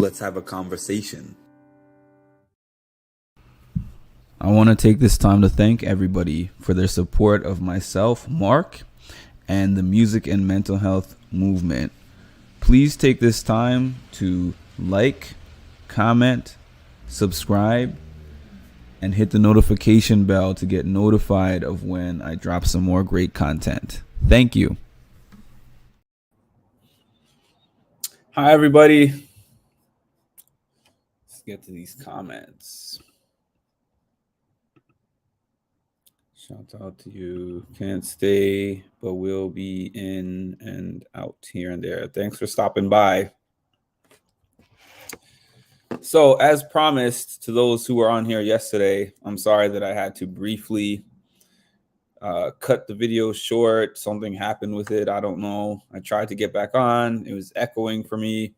let's have a conversation. I want to take this time to thank everybody for their support of myself, Mark, and the music and mental health movement. Please take this time to like, comment, subscribe, and hit the notification bell to get notified of when I drop some more great content. Thank you. Hi, everybody. Let's get to these comments. Shout out to you. Can't stay, but we'll be in and out here and there. Thanks for stopping by. So, as promised to those who were on here yesterday, I'm sorry that I had to briefly cut the video short. Something happened with it. I don't know. I tried to get back on. It was echoing for me,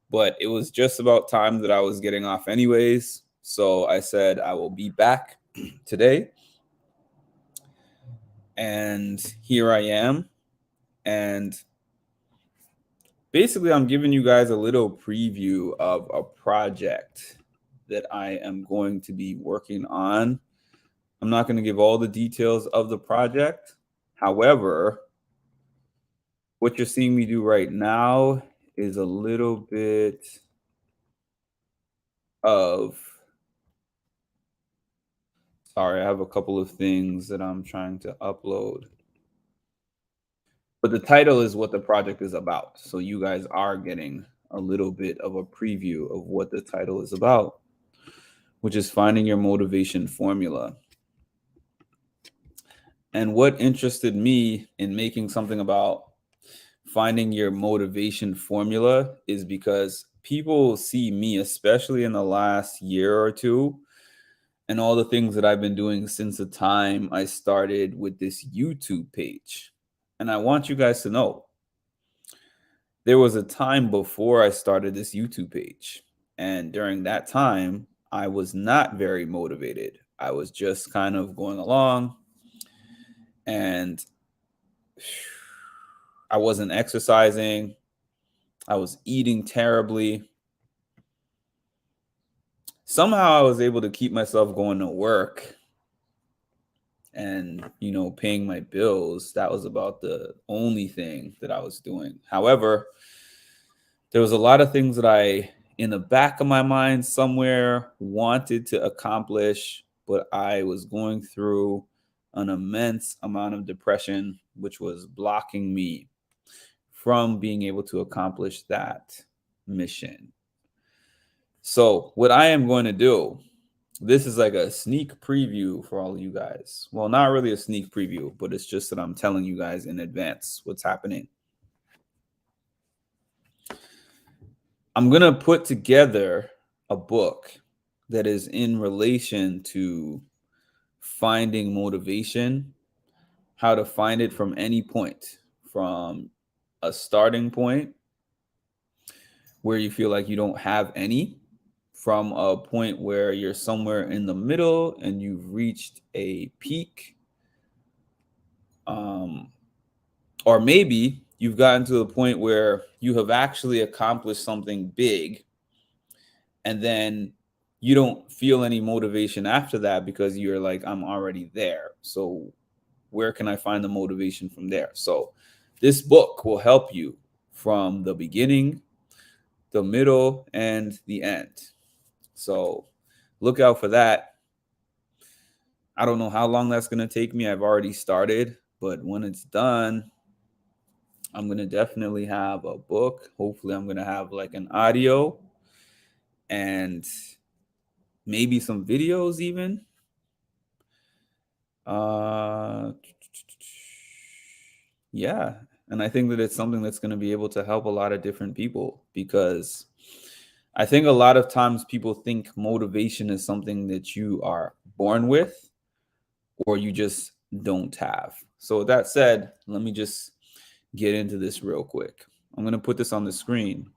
but it was just about time that I was getting off anyways. So I said I will be back today. And here I am. And basically, I'm giving you guys a little preview of a project that I am going to be working on. I'm not going to give all the details of the project. However, what you're seeing me do right now is a little bit of, sorry, I have a couple of things that I'm trying to upload. But the title is what the project is about. So you guys are getting a little bit of a preview of what the title is about, which is finding your motivation formula. And what interested me in making something about finding your motivation formula is because people see me, especially in the last year or two, and all the things that I've been doing since the time I started with this YouTube page. And I want you guys to know, there was a time before I started this YouTube page. And during that time, I was not very motivated. I was just kind of going along, and I wasn't exercising. I was eating terribly. Somehow I was able to keep myself going to work and, paying my bills. That was about the only thing that I was doing. However, there was a lot of things that I, in the back of my mind somewhere, wanted to accomplish, but I was going through an immense amount of depression, which was blocking me from being able to accomplish that mission. So what I am going to do, this is like a sneak preview for all of you guys. Well, not really a sneak preview, but it's just that I'm telling you guys in advance what's happening. I'm going to put together a book that is in relation to finding motivation, how to find it from any point, from a starting point where you feel like you don't have any, from a point where you're somewhere in the middle and you've reached a peak, or maybe you've gotten to the point where you have actually accomplished something big, and then you don't feel any motivation after that because you're like, I'm already there. So where can I find the motivation from there? So this book will help you from the beginning, the middle, and the end. So look out for that. I don't know how long that's going to take me. I've already started, but when it's done, I'm going to definitely have a book. Hopefully I'm going to have like an audio and maybe some videos even. Yeah. And I think that it's something that's going to be able to help a lot of different people, because I think a lot of times people think motivation is something that you are born with or you just don't have. So with that said, let me just get into this real quick. I'm going to put this on the screen.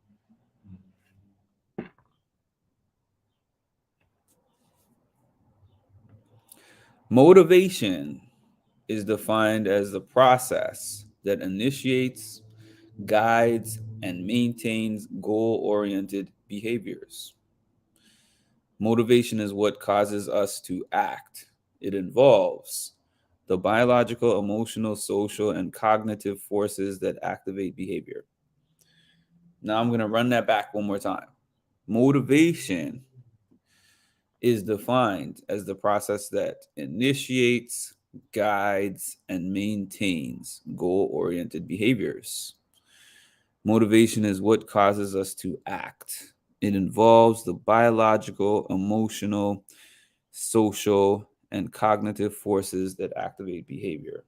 Motivation is defined as the process that initiates, guides, and maintains goal-oriented behaviors. Motivation is what causes us to act. It involves the biological, emotional, social, and cognitive forces that activate behavior. Now I'm going to run that back one more time. Motivation is defined as the process that initiates, guides, and maintains goal-oriented behaviors. Motivation is what causes us to act. It involves the biological, emotional, social, and cognitive forces that activate behavior.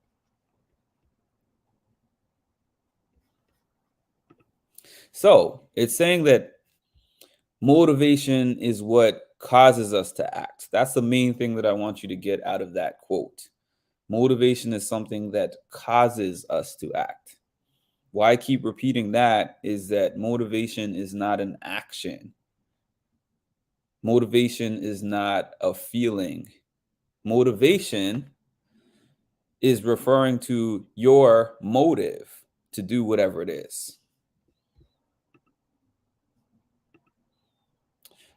So it's saying that motivation is what causes us to act. That's the main thing that I want you to get out of that quote. Motivation is something that causes us to act. Why I keep repeating that is that motivation is not an action. Motivation is not a feeling. Motivation is referring to your motive to do whatever it is.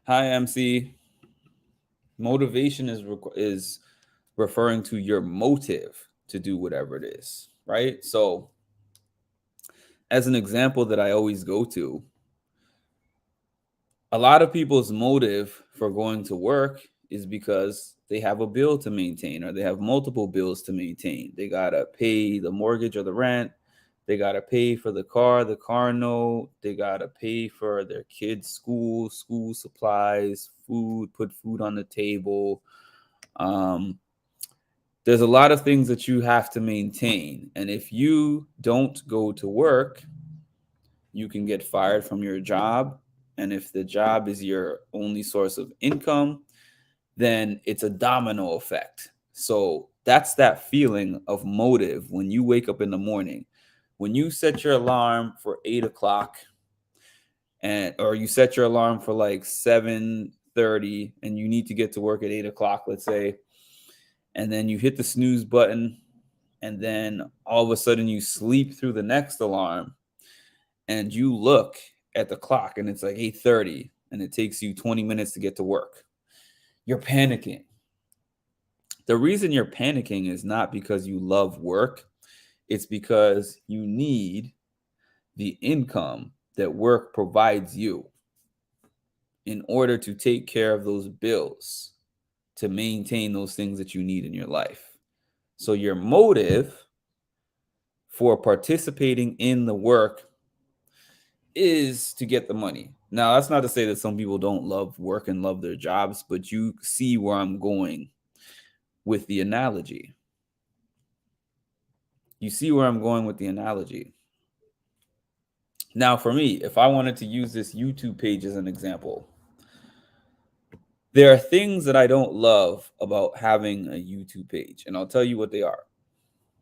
Hi, MC. Motivation is referring to your motive to do whatever it is, right? So, as an example that I always go to, a lot of people's motive for going to work is because they have a bill to maintain or they have multiple bills to maintain. They got to pay the mortgage or the rent. They got to pay for the car note. They got to pay for their kids' school supplies, food, put food on the table. There's a lot of things that you have to maintain. And if you don't go to work, you can get fired from your job. And if the job is your only source of income, then it's a domino effect. So that's that feeling of motive when you wake up in the morning. When you set your alarm for 8 o'clock or you set your alarm for like 7:30 and you need to get to work at 8 o'clock, let's say, and then you hit the snooze button and then all of a sudden you sleep through the next alarm and you look at the clock and it's like 8:30 and it takes you 20 minutes to get to work. You're panicking. The reason you're panicking is not because you love work. It's because you need the income that work provides you in order to take care of those bills, to maintain those things that you need in your life. So your motive for participating in the work is to get the money. Now, that's not to say that some people don't love work and love their jobs, but you see where I'm going with the analogy. You see where I'm going with the analogy. Now, for me, if I wanted to use this YouTube page as an example, there are things that I don't love about having a YouTube page, and I'll tell you what they are.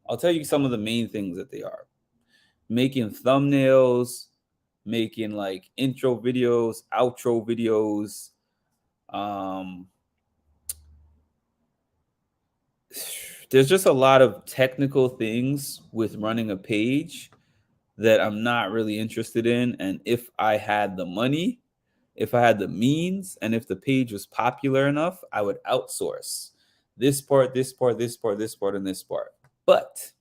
I'll tell you some of the main things that they are. Making thumbnails, making like intro videos, outro videos, there's just a lot of technical things with running a page that I'm not really interested in. And if I had the money, if I had the means, and if the page was popular enough, I would outsource this part, this part, this part, this part, and this part. But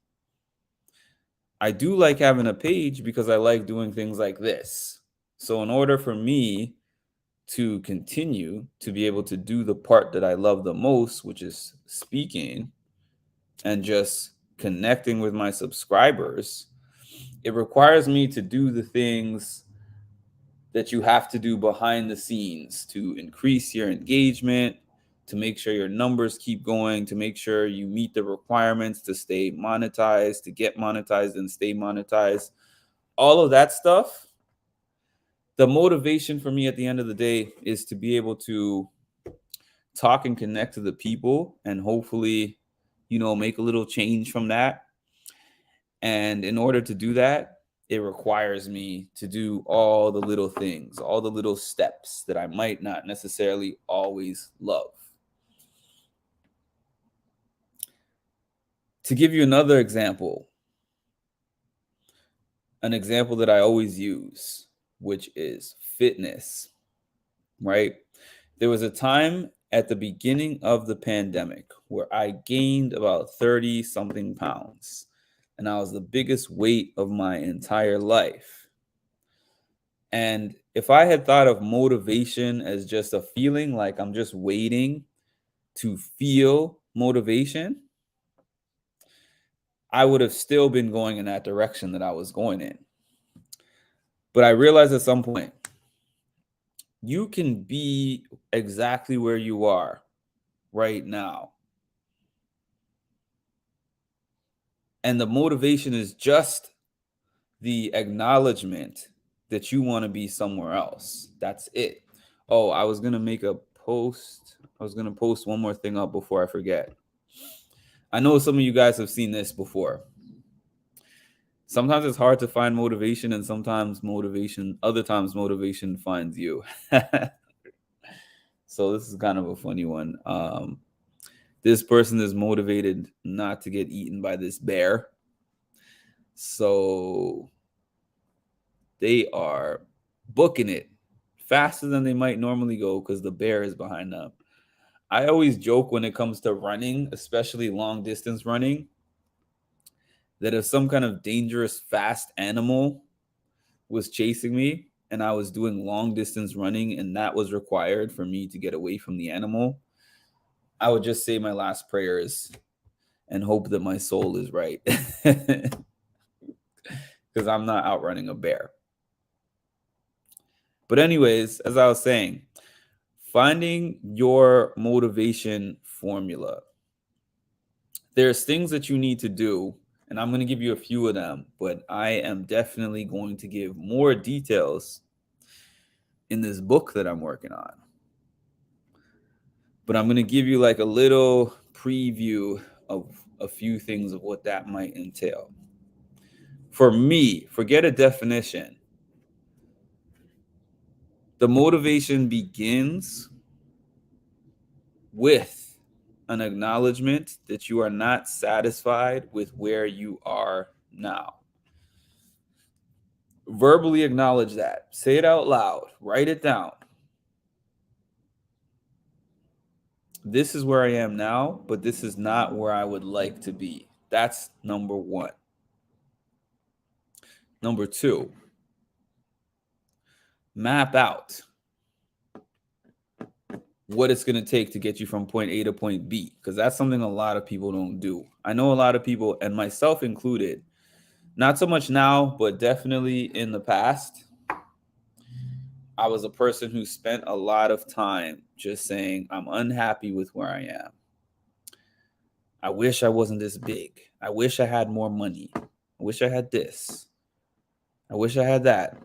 I do like having a page because I like doing things like this. So in order for me to continue to be able to do the part that I love the most, which is speaking and just connecting with my subscribers, it requires me to do the things that you have to do behind the scenes to increase your engagement, to make sure your numbers keep going, to make sure you meet the requirements to stay monetized, to get monetized and stay monetized. All of that stuff, the motivation for me at the end of the day is to be able to talk and connect to the people and hopefully, make a little change from that. And in order to do that, it requires me to do all the little things, all the little steps that I might not necessarily always love. To give you another example, an example that I always use, which is fitness. right? There was a time at the beginning of the pandemic where I gained about 30 something pounds, and I was the biggest weight of my entire life. And if I had thought of motivation as just a feeling, like I'm just waiting to feel motivation, I would have still been going in that direction that I was going in. But I realized at some point, you can be exactly where you are right now. And the motivation is just the acknowledgement that you want to be somewhere else. That's it. Oh, I was going to make a post. I was going to post one more thing up before I forget. I know some of you guys have seen this before. Sometimes it's hard to find motivation, and other times motivation finds you. So this is kind of a funny one. This person is motivated not to get eaten by this bear. So they are booking it faster than they might normally go because the bear is behind them. I always joke when it comes to running, especially long distance running, that if some kind of dangerous fast animal was chasing me and I was doing long distance running and that was required for me to get away from the animal, I would just say my last prayers and hope that my soul is right. Because I'm not outrunning a bear. But anyways, as I was saying, finding your motivation formula. There's things that you need to do, and I'm going to give you a few of them, but I am definitely going to give more details in this book that I'm working on. But I'm going to give you like a little preview of a few things of what that might entail. For me, forget a definition. The motivation begins with an acknowledgement that you are not satisfied with where you are now. Verbally acknowledge that. Say it out loud. Write it down. This is where I am now, but this is not where I would like to be. That's number one. Number two, map out what it's going to take to get you from point A to point B, because that's something a lot of people don't do. I know a lot of people, and myself included, not so much now, but definitely in the past, I was a person who spent a lot of time just saying, I'm unhappy with where I am. I wish I wasn't this big. I wish I had more money. I wish I had this. I wish I had that.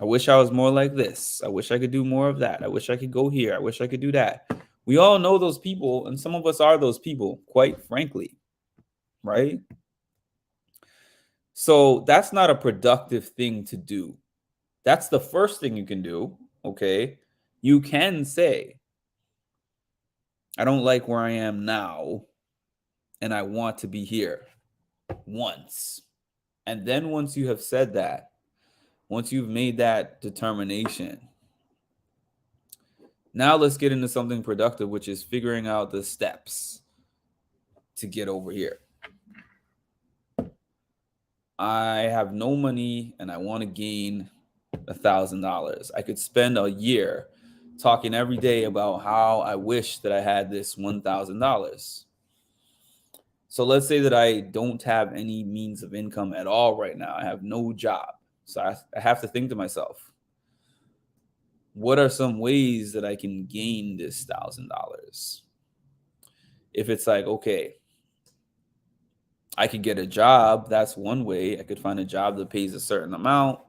I wish I was more like this. I wish I could do more of that. I wish I could go here. I wish I could do that. We all know those people, and some of us are those people, quite frankly, right? So that's not a productive thing to do. That's the first thing you can do, okay? You can say, I don't like where I am now, and I want to be here once. And then once you have said that, once you've made that determination, now let's get into something productive, which is figuring out the steps to get over here. I have no money and I want to gain $1,000. I could spend a year talking every day about how I wish that I had this $1,000. So let's say that I don't have any means of income at all right now. I have no job. So I have to think to myself, what are some ways that I can gain this $1,000? If it's like, okay, I could get a job, that's one way. I could find a job that pays a certain amount,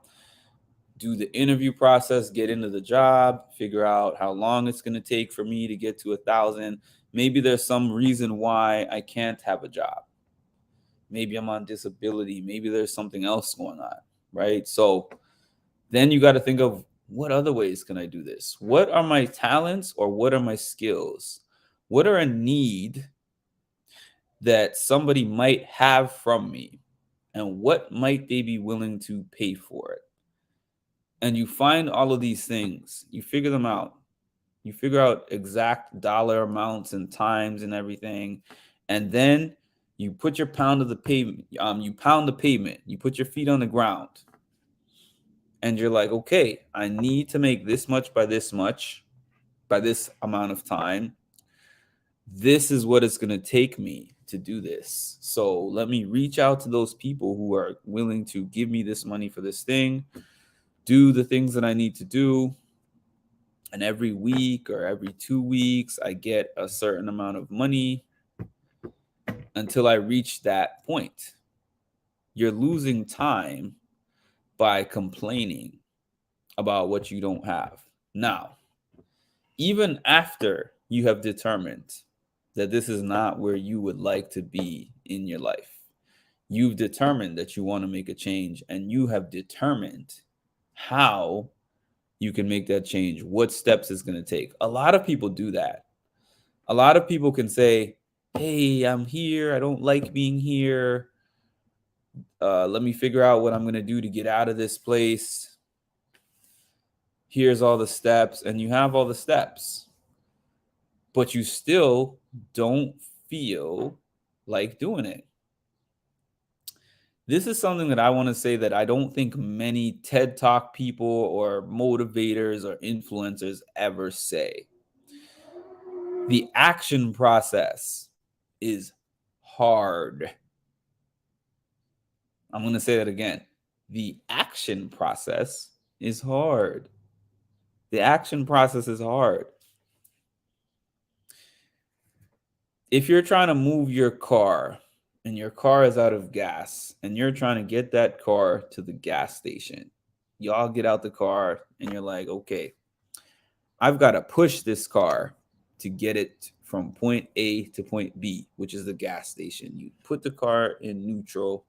do the interview process, get into the job, figure out how long it's going to take for me to get to 1,000. Maybe there's some reason why I can't have a job. Maybe I'm on disability. Maybe there's something else going on, right? So then you got to think of, what other ways can I do this? What are my talents or what are my skills? What are a need that somebody might have from me? And what might they be willing to pay for it? and you find all of these things, you figure them out. You figure out exact dollar amounts and times and everything. And then you put your pound of the pavement, you pound the pavement, you put your feet on the ground, and you're like, okay, I need to make this much by this much by this amount of time. This is what it's going to take me to do this. So let me reach out to those people who are willing to give me this money for this thing, do the things that I need to do. And every week or every 2 weeks, I get a certain amount of money until I reach that point. You're losing time by complaining about what you don't have. Now, even after you have determined that this is not where you would like to be in your life, you've determined that you want to make a change, and you have determined how you can make that change, what steps it's going to take. A lot of people do that. A lot of people can say, hey, I'm here. I don't like being here. Let me figure out what I'm going to do to get out of this place. Here's all the steps. And you have all the steps, but you still don't feel like doing it. This is something that I want to say that I don't think many TED Talk people or motivators or influencers ever say. The action process is hard. I'm going to say that again. The action process is hard. The action process is hard. If you're trying to move your car and your car is out of gas and you're trying to get that car to the gas station, y'all get out the car and you're like, okay, I've got to push this car to get it from point A to point B, which is the gas station. You put the car in neutral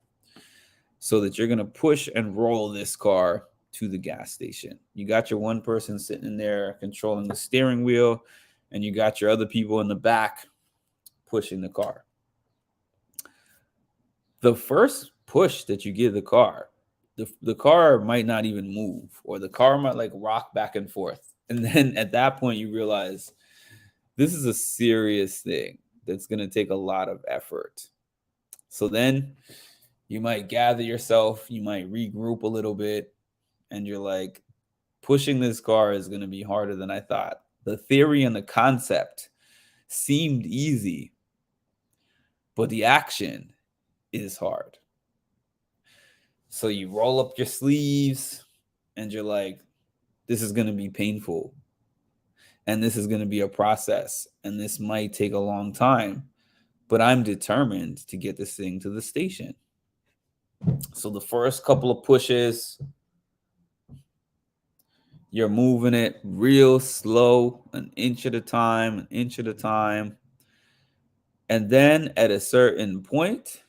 so that you're going to push and roll this car to the gas station. You got your one person sitting in there controlling the steering wheel, and you got your other people in the back pushing the car. The first push that you give the car, the car might not even move, or the car might like rock back and forth. And then at that point, you realize this is a serious thing that's going to take a lot of effort. So then you might gather yourself, you might regroup a little bit, and you're like, pushing this car is going to be harder than I thought. The theory and the concept seemed easy, but the action is hard. So you roll up your sleeves and you're like, this is going to be painful. And this is going to be a process. And this might take a long time, but I'm determined to get this thing to the station. So the first couple of pushes, you're moving it real slow, an inch at a time, an inch at a time. And then at a certain point,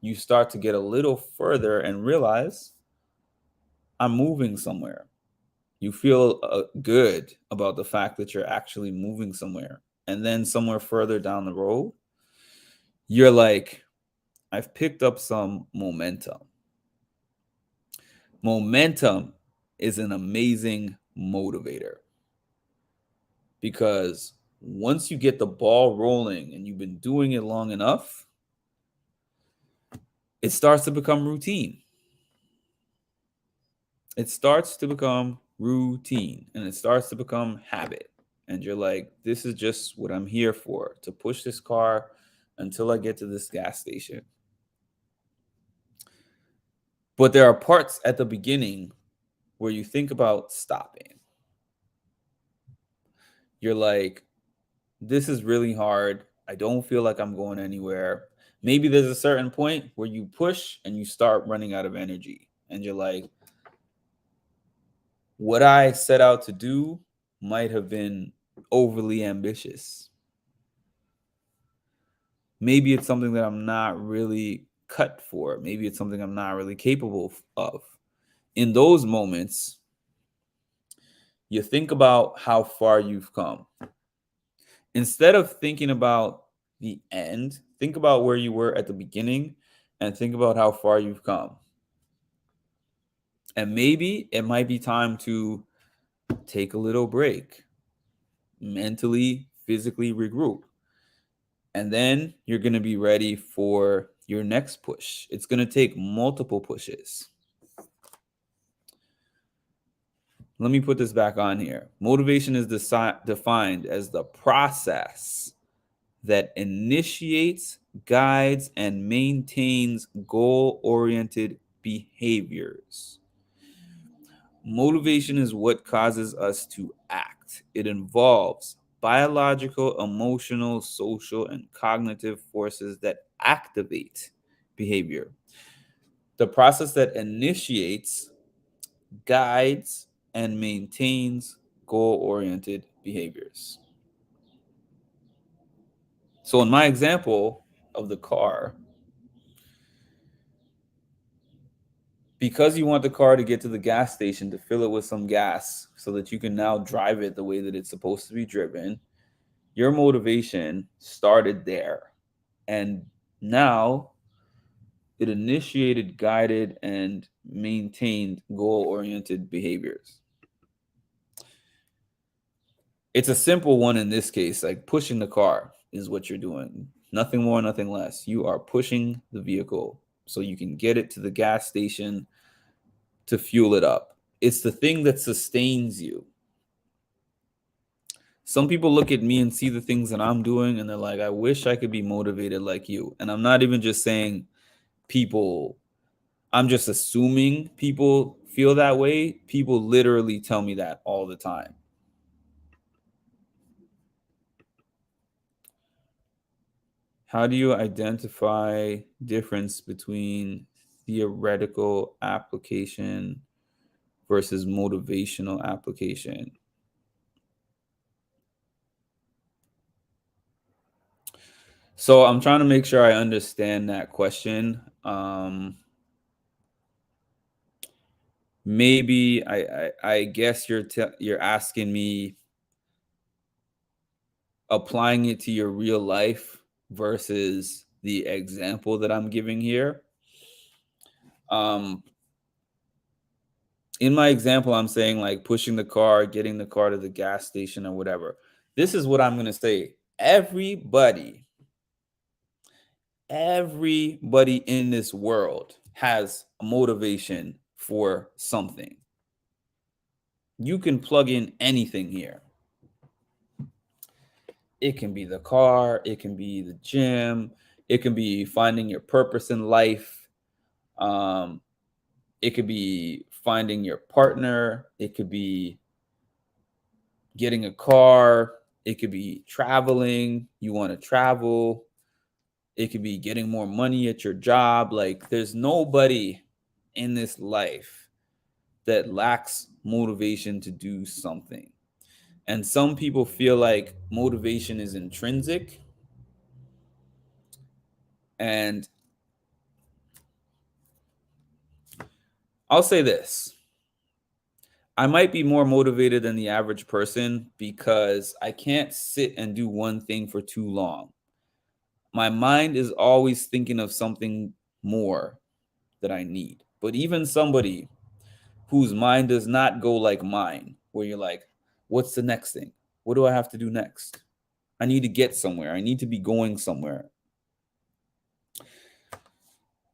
you start to get a little further and realize I'm moving somewhere. You feel good about the fact that you're actually moving somewhere. And then somewhere further down the road, you're like, I've picked up some momentum. Momentum is an amazing motivator, because once you get the ball rolling and you've been doing it long enough, it starts to become routine. It starts to become routine and it starts to become habit. And you're like, this is just what I'm here for, to push this car until I get to this gas station. But there are parts at the beginning where you think about stopping. You're like, this is really hard. I don't feel like I'm going anywhere. Maybe there's a certain point where you push and you start running out of energy. And you're like, what I set out to do might have been overly ambitious. Maybe it's something that I'm not really cut for. Maybe it's something I'm not really capable of. In those moments, you think about how far you've come. Instead of thinking about the end, think about where you were at the beginning and think about how far you've come. And maybe it might be time to take a little break, mentally, physically regroup. And then you're going to be ready for your next push. It's going to take multiple pushes. Let me put this back on here. Motivation is defined as the process that initiates, guides, and maintains goal-oriented behaviors. Motivation is what causes us to act. It involves biological, emotional, social, and cognitive forces that activate behavior. The process that initiates, guides, and maintains goal-oriented behaviors. So in my example of the car, because you want the car to get to the gas station to fill it with some gas so that you can now drive it the way that it's supposed to be driven, your motivation started there. And now it initiated, guided, and maintained goal-oriented behaviors. It's a simple one in this case, like pushing the car is what you're doing. Nothing more, nothing less. You are pushing the vehicle so you can get it to the gas station to fuel it up. It's the thing that sustains you. Some people look at me and see the things that I'm doing and they're like, I wish I could be motivated like you. And I'm not even just saying people, I'm just assuming people feel that way. People literally tell me that all the time. How do you identify difference between theoretical application versus motivational application? So I'm trying to make sure I understand that question. Maybe I guess you're asking me applying it to your real life versus the example that I'm giving here. In my example, I'm saying like pushing the car, getting the car to the gas station or whatever. This is what I'm going to say. Everybody in this world has a motivation for something. You can plug in anything here. It can be the car, it can be the gym, it can be finding your purpose in life. It could be finding your partner, it could be getting a car, it could be traveling, you want to travel, it could be getting more money at your job. Like there's nobody in this life that lacks motivation to do something. And some people feel like motivation is intrinsic. And I'll say this. I might be more motivated than the average person because I can't sit and do one thing for too long. My mind is always thinking of something more that I need. But even somebody whose mind does not go like mine, where you're like, what's the next thing? What do I have to do next? I need to get somewhere. I need to be going somewhere.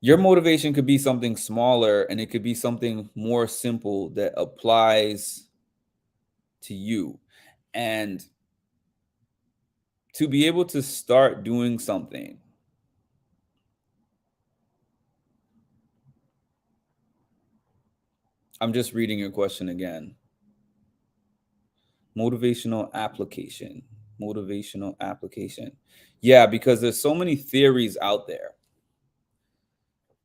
Your motivation could be something smaller and it could be something more simple that applies to you. And to be able to start doing something, I'm just reading your question again. Motivational application. Motivational application. Yeah, because there's so many theories out there.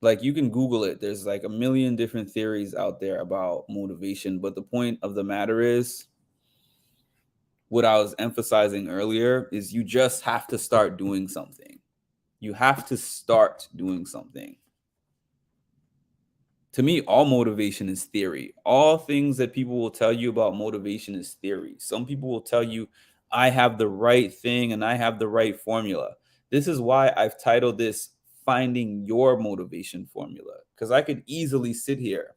Like you can Google it. There's like a million different theories out there about motivation. But the point of the matter is, what I was emphasizing earlier is you just have to start doing something. You have to start doing something. To me, all motivation is theory. All things that people will tell you about motivation is theory. Some people will tell you, I have the right thing and I have the right formula. This is why I've titled this Finding Your Motivation Formula, because I could easily sit here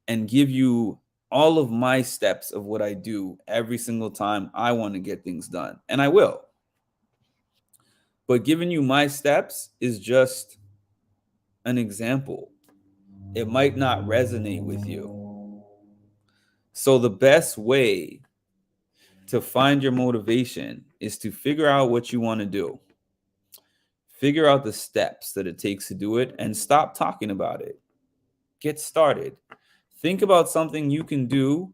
and give you all of my steps of what I do every single time I want to get things done. And I will. But giving you my steps is just an example. It might not resonate with you. So the best way to find your motivation is to figure out what you want to do. Figure out the steps that it takes to do it and stop talking about it. Get started. Think about something you can do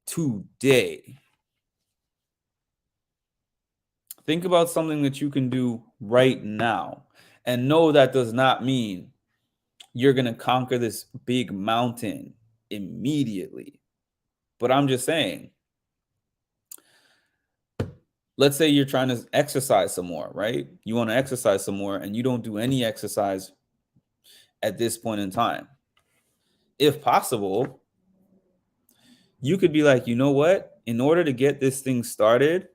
today. Think about something that you can do right now. And no, that does not mean you're going to conquer this big mountain immediately. But I'm just saying, let's say you're trying to exercise some more, right? You want to exercise some more and you don't do any exercise at this point in time. If possible, you could be like, you know what? In order to get this thing started,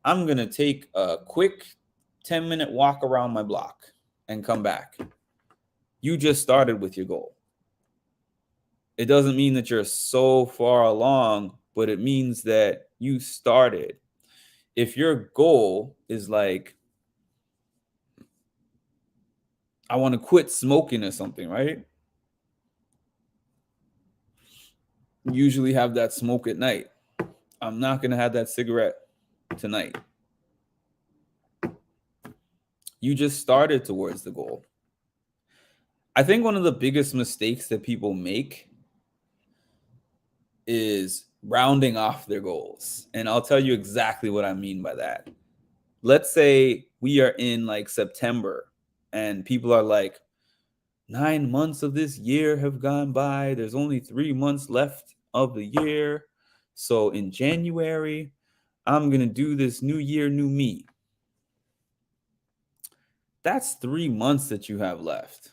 I'm going to take a quick 10-minute walk around my block and come back. You just started with your goal. It doesn't mean that you're so far along, but it means that you started. If your goal is like, I want to quit smoking or something, right? Usually have that smoke at night. I'm not going to have that cigarette tonight. You just started towards the goal. I think one of the biggest mistakes that people make is rounding off their goals. And I'll tell you exactly what I mean by that. Let's say we are in like September and people are like, 9 months of this year have gone by. There's only 3 months left of the year. So in January, I'm going to do this new year, new me. That's 3 months that you have left.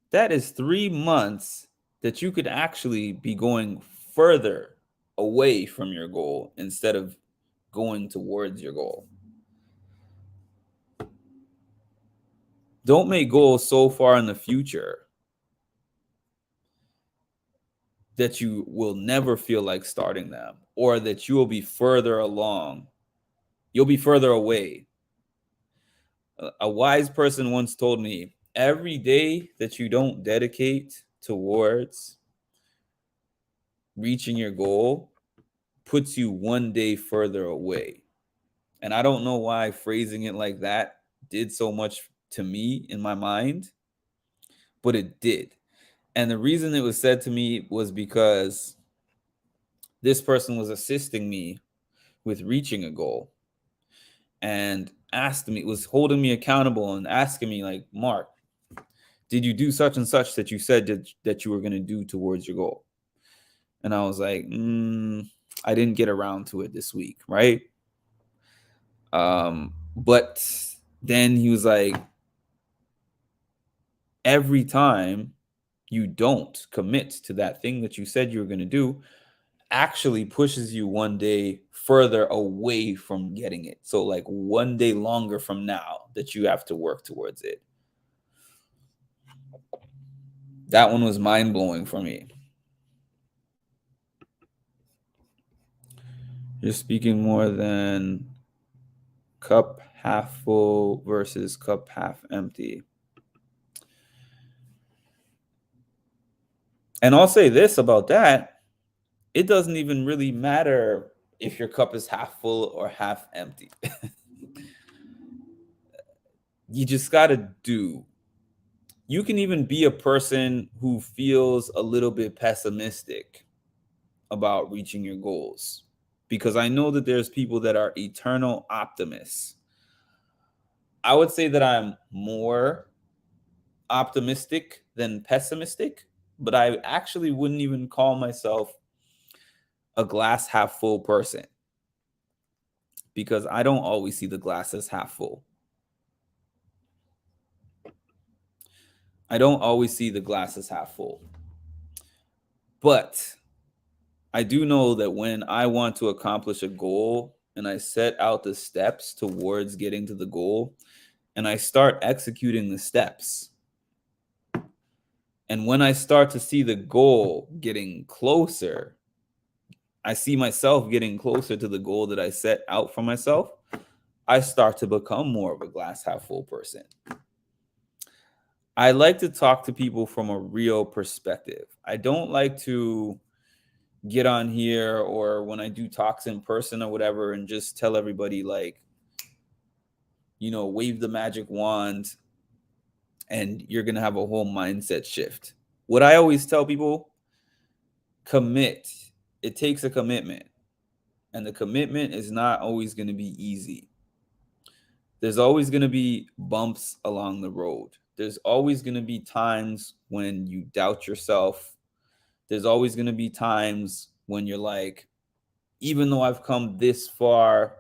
That is 3 months that you could actually be going further away from your goal instead of going towards your goal. Don't make goals so far in the future that you will never feel like starting them, or that you will be further along. You'll be further away. A wise person once told me, every day that you don't dedicate towards reaching your goal puts you one day further away. And I don't know why phrasing it like that did so much to me in my mind, but it did. And the reason it was said to me was because this person was assisting me with reaching a goal and was holding me accountable and asking me like, Mark, did you do such and such that you said that you were going to do towards your goal? And I was like, I didn't get around to it this week, right? But then he was like, every time you don't commit to that thing that you said you were going to do, actually pushes you one day further away from getting it. So like one day longer from now that you have to work towards it. That one was mind-blowing for me. You're speaking more than cup half full versus cup half empty. And I'll say this about that. It doesn't even really matter if your cup is half full or half empty. You just got to do. You can even be a person who feels a little bit pessimistic about reaching your goals, because I know that there's people that are eternal optimists. I would say that I'm more optimistic than pessimistic, but I actually wouldn't even call myself a glass half full person, because I don't always see the glass as half full. I don't always see the glass as half full. But I do know that when I want to accomplish a goal and I set out the steps towards getting to the goal and I start executing the steps, And when I start to see the goal getting closer, I see myself getting closer to the goal that I set out for myself, I start to become more of a glass half full person. I like to talk to people from a real perspective. I don't like to get on here or when I do talks in person or whatever and just tell everybody, like, wave the magic wand and you're going to have a whole mindset shift. What I always tell people, commit. It takes a commitment. And the commitment is not always going to be easy. There's always going to be bumps along the road. There's always going to be times when you doubt yourself. There's always going to be times when you're like, even though I've come this far,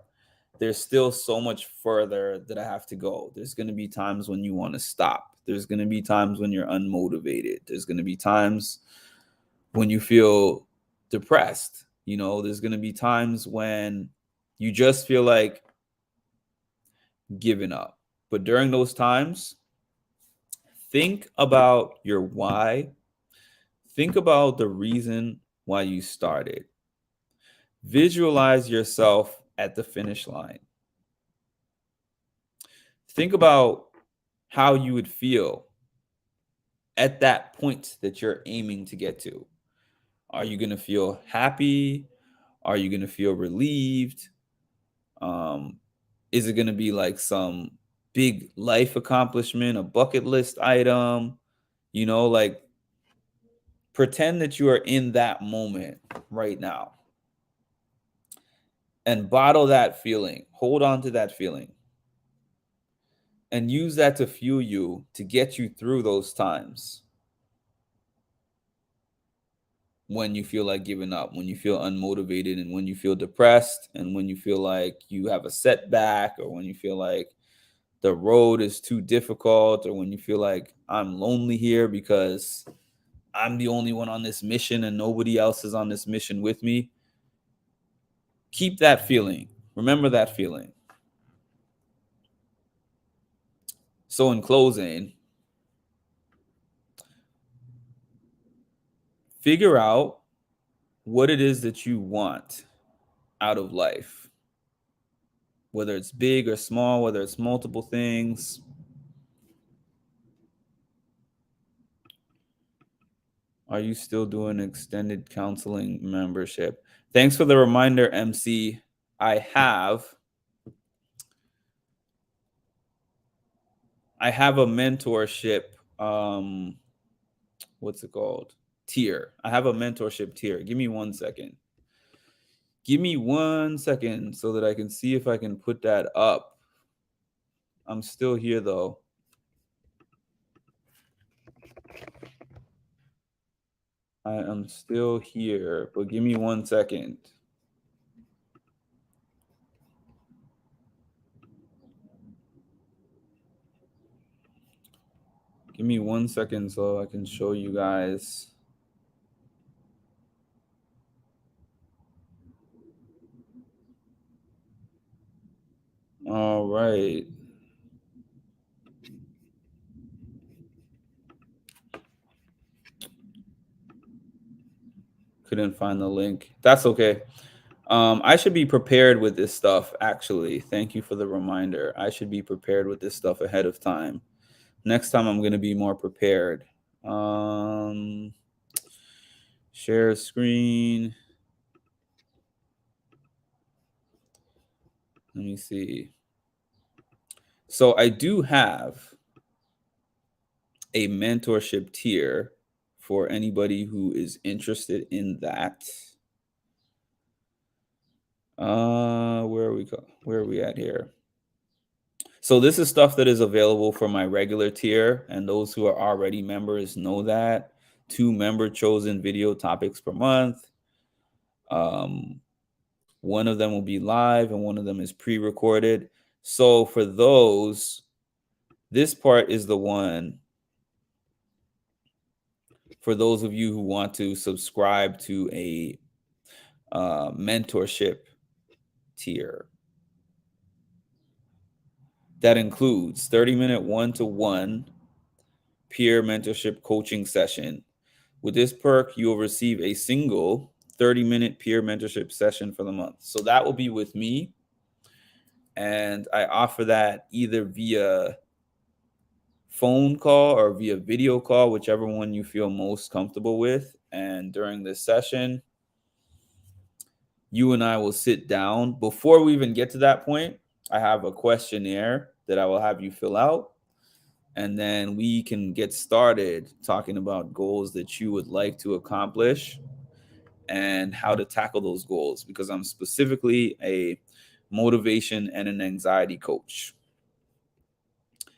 there's still so much further that I have to go. There's going to be times when you want to stop. There's going to be times when you're unmotivated. There's going to be times when you feel depressed. There's going to be times when you just feel like giving up. But during those times, think about your why. Think about the reason why you started. Visualize yourself at the finish line. Think about how you would feel at that point that you're aiming to get to. Are you going to feel happy? Are you going to feel relieved? Is it going to be like some big life accomplishment, a bucket list item? Like, pretend that you are in that moment right now and bottle that feeling. Hold on to that feeling and use that to fuel you, to get you through those times when you feel like giving up, when you feel unmotivated, and when you feel depressed, and when you feel like you have a setback, or when you feel like the road is too difficult, or when you feel like I'm lonely here because I'm the only one on this mission and nobody else is on this mission with me. Keep that feeling. Remember that feeling. So in closing, figure out what it is that you want out of life, whether it's big or small, whether it's multiple things. Are you still doing extended counseling membership? Thanks for the reminder, MC. I have a mentorship, what's it called? Tier. I have a mentorship tier. Give me 1 second. Give me 1 second so that I can see if I can put that up. I'm still here though. I am still here, but give me 1 second. Give me 1 second so I can show you guys. All right. Couldn't find the link. That's okay. I should be prepared with this stuff, actually. Thank you for the reminder. I should be prepared with this stuff ahead of time. Next time I'm going to be more prepared. Share screen. Let me see. So I do have a mentorship tier for anybody who is interested in that. Where are we at here? So this is stuff that is available for my regular tier, and those who are already members know that. 2 member chosen video topics per month. One of them will be live and one of them is pre-recorded. So for those, this part is the one for those of you who want to subscribe to a mentorship tier. That includes 30-minute one-to-one peer mentorship coaching session. With this perk, you will receive a single 30-minute peer mentorship session for the month. So that will be with me. And I offer that either via phone call or via video call, whichever one you feel most comfortable with. And during this session, you and I will sit down. Before we even get to that point, I have a questionnaire that I will have you fill out. And then we can get started talking about goals that you would like to accomplish and how to tackle those goals, because I'm specifically a motivation and an anxiety coach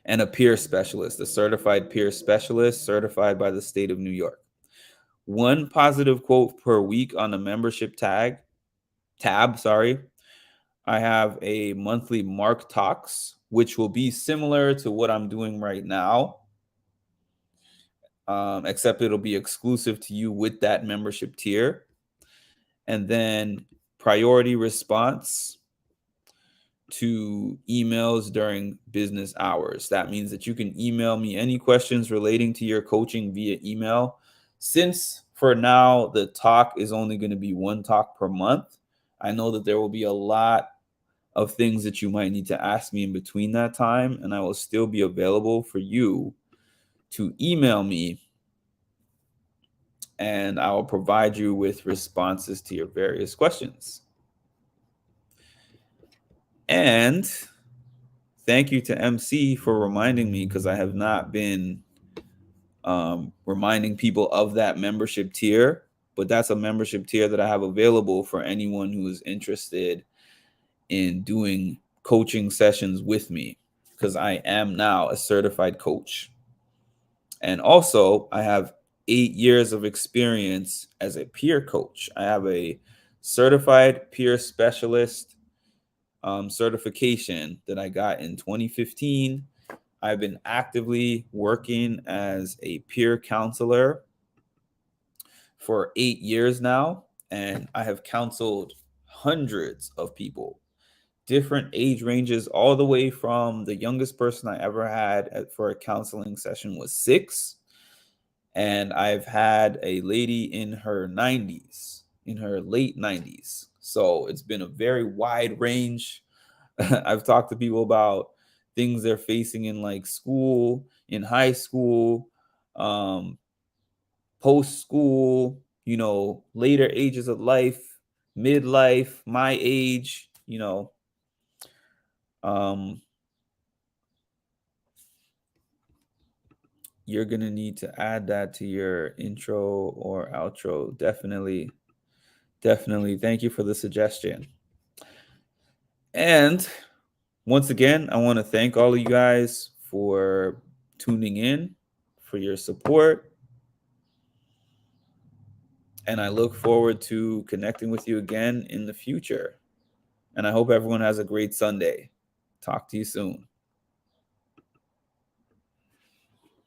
and a peer specialist, a certified peer specialist certified by the state of New York. One positive quote per week on the membership tab. I have a monthly Mark Talks, which will be similar to what I'm doing right now, except it'll be exclusive to you with that membership tier. And then priority response to emails during business hours. That means that you can email me any questions relating to your coaching via email. Since for now, the talk is only going to be one talk per month, I know that there will be a lot of things that you might need to ask me in between that time, and I will still be available for you to email me, and I will provide you with responses to your various questions. And thank you to MC for reminding me, because I have not been reminding people of that membership tier, but that's a membership tier that I have available for anyone who is interested in doing coaching sessions with me, because I am now a certified coach. And also, I have 8 years of experience as a peer coach. I have a certified peer specialist certification that I got in 2015. I've been actively working as a peer counselor for 8 years now, and I have counseled hundreds of people, different age ranges, all the way from the youngest person I ever had for a counseling session was 6. And I've had a lady in her 90s, in her late 90s. So it's been a very wide range. I've talked to people about things they're facing in like school, in high school, post school, later ages of life, midlife, my age, you're going to need to add that to your intro or outro. Definitely. Thank you for the suggestion. And once again, I want to thank all of you guys for tuning in, for your support. And I look forward to connecting with you again in the future. And I hope everyone has a great Sunday. Talk to you soon.